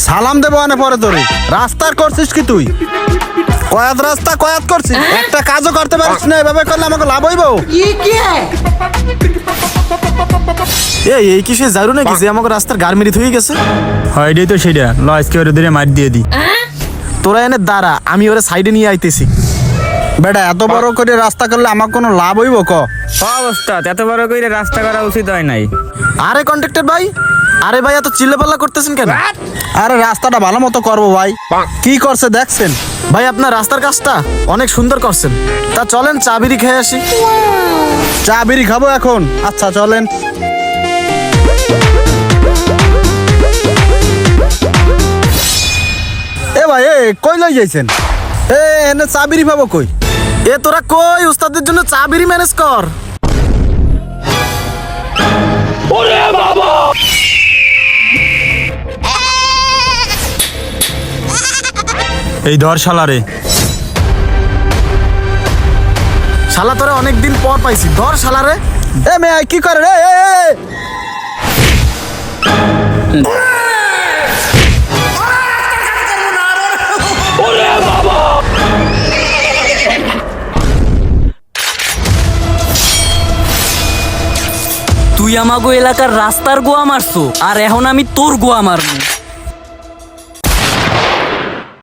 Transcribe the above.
সালাম দেবো আনে পরে তোরে। রাস্তার করছিস কি তুই? কয়াত রাস্তা কয়াত করছিস, একটা কাজও করতে পারিস না। এভাবে করলে আমাকে লাভ হইব? এই কি সে জারু নাকি যে আমাকে রাস্তার গার্মেরি হয়ে গেছে? হয় এটাই তো সেটা, ল আজকে ওরে ধরে মার দিয়ে দি। তোরা এনে দাঁড়া, আমি ওরে সাইডে নিয়ে আইতেছি। বেটা এত বড় করে রাস্তা করলে আমার কোনো লাভ হইব ক? অবস্থা এত বড় করে রাস্তা করা উচিত হয় নাই। আরে কন্ট্রাক্টর ভাই, আরে ভাই এত চিল্লাপাল্লা করতেছেন কেন? আরে রাস্তাটা ভালো মতো করবো ভাই। কি করছে দেখছেন? ভাই আপনার রাস্তার কাজটা অনেক সুন্দর করছেন। তা চলেন চা বিড়ি খেয়ে আসি। চা বিড়ি খাবো এখন? আচ্ছা চলেন। এ ভাই এ কই লই যাইছেন? এনে চা বিড়ি পাবো কই? এ তোরা কই উস্তাদের জন্য চা বিড়ি ম্যানেজ কর। এই ধর শালারে। শালা তোরা অনেকদিন পর পাইছি, ধর শালারে। এ মেয়ে কি করে রে? তুই আমাগো এলাকার রাস্তার গোয়া মারছো, আর এখন আমি তোর গোয়া মারবো।